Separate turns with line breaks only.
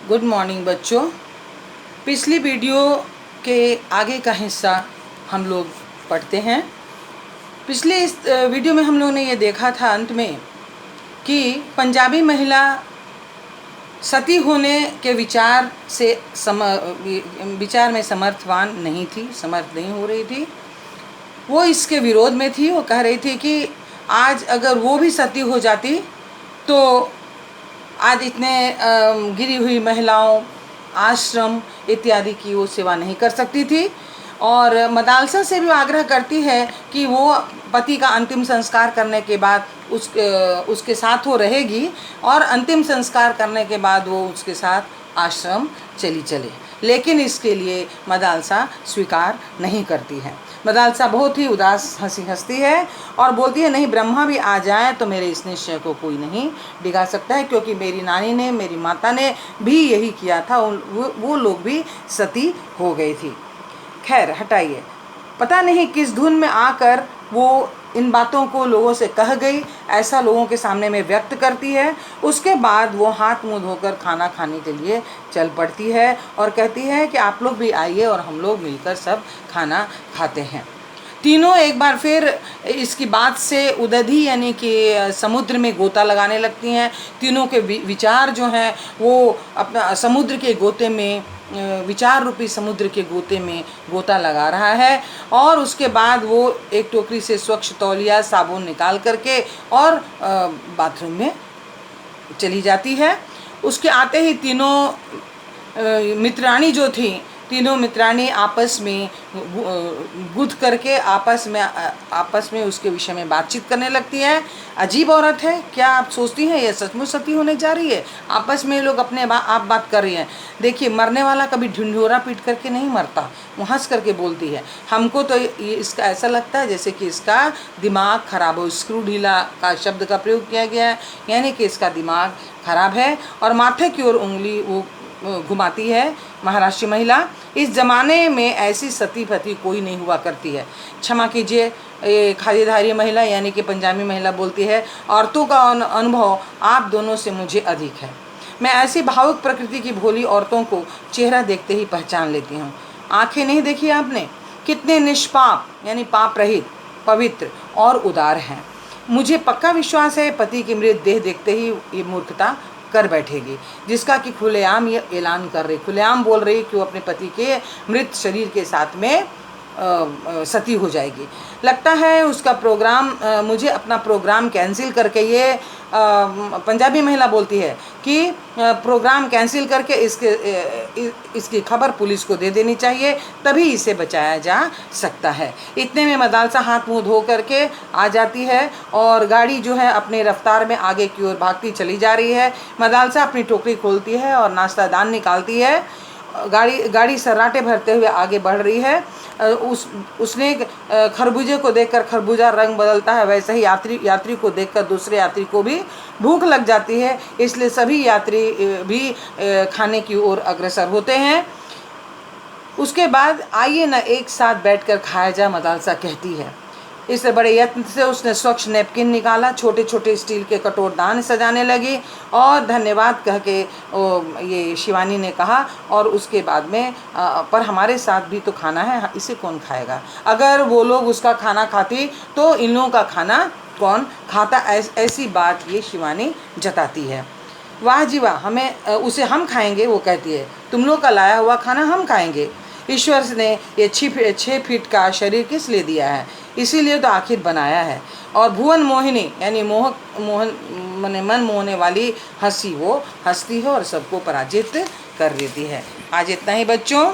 Good morning बच्चों। पिछली video के आगे का हिस्सा हम लोग पढ़ते हैं। पिछले इस वीडियो में हम लोगों ने ये देखा था अंत में कि पंजाबी महिला सती होने के विचार में समर्थवान नहीं थी, समर्थ नहीं हो रही थी। वो इसके विरोध में थी। वो कह रही थी कि आज अगर वो भी सती हो जाती तो आज इतने गिरी हुई महिलाओं, आश्रम इत्यादि की वो सेवा नहीं कर सकती थी। और मदालसा से भी आग्रह करती है कि वो पति का अंतिम संस्कार करने के बाद उसके साथ वो रहेगी और अंतिम संस्कार करने के बाद वो उसके साथ आश्रम चले। लेकिन इसके लिए मदालसा स्वीकार नहीं करती है। मदालसा बहुत ही उदास हंसती है और बोलती है, नहीं, ब्रह्मा भी आ जाए तो मेरे इस निश्चय को कोई नहीं डिगा सकता है, क्योंकि मेरी नानी ने, मेरी माता ने भी यही किया था। वो लोग भी सती हो गई थी। खैर हटाइए। पता नहीं किस धुन में आकर वो इन बातों को लोगों से कह गई, ऐसा लोगों के सामने में व्यक्त करती है। उसके बाद वो हाथ मुंह धोकर खाना खाने के लिए चल पड़ती है और कहती है कि आप लोग भी आइए और हम लोग मिलकर सब खाना खाते हैं। तीनों एक बार फिर इसकी बात से उदधी यानी कि समुद्र में गोता लगाने लगती हैं। तीनों के विचार जो हैं वो अपना समुद्र के गोते में, विचार रूपी समुद्र के गोते में गोता लगा रहा है। और उसके बाद वो एक टोकरी से स्वच्छ तौलिया, साबुन निकाल करके और बाथरूम में चली जाती है। उसके आते ही तीनों मित्राणी जो थी, तीनों मित्राणी आपस में गुथ करके आपस में उसके विषय में बातचीत करने लगती है। अजीब औरत है, क्या आप सोचती हैं ये सचमुच सती होने जा रही है? आपस में लोग अपने आप बात कर रही हैं। देखिए, मरने वाला कभी ढिंढोरा पीट करके नहीं मरता। वो हंस करके बोलती है। हमको तो ये इसका ऐसा लगता है जैसे कि इसका दिमाग खराब हो। स्क्रू ढीला का शब्द का प्रयोग किया गया है, यानी कि इसका दिमाग खराब है। और माथे की ओर उंगली वो घुमाती है महाराष्ट्री महिला। इस ज़माने में ऐसी सती पति कोई नहीं हुआ करती है। क्षमा कीजिए, ये खादीधारी महिला यानी कि पंजाबी महिला बोलती है, औरतों का अनुभव आप दोनों से मुझे अधिक है। मैं ऐसी भावुक प्रकृति की भोली औरतों को चेहरा देखते ही पहचान लेती हूँ। आंखें नहीं देखी आपने? कितने निष्पाप यानी पाप रहित, पवित्र और उदार हैं। मुझे पक्का विश्वास है पति की मृत देह देखते ही ये मूर्खता कर बैठेगी, जिसका कि खुलेआम ये ऐलान कर रही, खुलेआम बोल रही कि वो अपने पति के मृत शरीर के साथ में सती हो जाएगी। लगता है उसका प्रोग्राम, मुझे अपना प्रोग्राम कैंसिल करके, ये पंजाबी महिला बोलती है कि प्रोग्राम कैंसिल करके इसकी खबर पुलिस को दे देनी चाहिए, तभी इसे बचाया जा सकता है। इतने में मदालसा हाथ मुंह धो करके आ जाती है और गाड़ी जो है अपने रफ्तार में आगे की ओर भागती चली जा रही है। मदालसा अपनी टोकरी खोलती है और नाश्ता दान निकालती है। गाड़ी सर्राटे भरते हुए आगे बढ़ रही है। उसने खरबूजे को देखकर खरबूजा रंग बदलता है, वैसे ही यात्री को देखकर दूसरे यात्री को भी भूख लग जाती है। इसलिए सभी यात्री भी खाने की ओर अग्रसर होते हैं। उसके बाद आइए न एक साथ बैठकर खाया जा, मदालसा कहती है। इससे बड़े यत्न से उसने स्वच्छ नैपकिन निकाला, छोटे छोटे स्टील के कटोरदान सजाने लगी और धन्यवाद कह के ये शिवानी ने कहा, और उसके बाद में पर हमारे साथ भी तो खाना है, इसे कौन खाएगा? अगर वो लोग उसका खाना खाती तो इन लोगों का खाना कौन खाता? ऐसी बात ये शिवानी जताती है। वाह जी वाह, उसे हम खाएंगे, वो कहती है। तुम लोग का लाया हुआ खाना हम खाएंगे। ईश्वर ने ये 6 फीट का शरीर किस लिए दिया है? इसीलिए तो आखिर बनाया है। और भुवन मोहिनी यानी मन मोहने वाली हंसी वो हंसती है और सबको पराजित कर देती है। आज इतना ही बच्चों।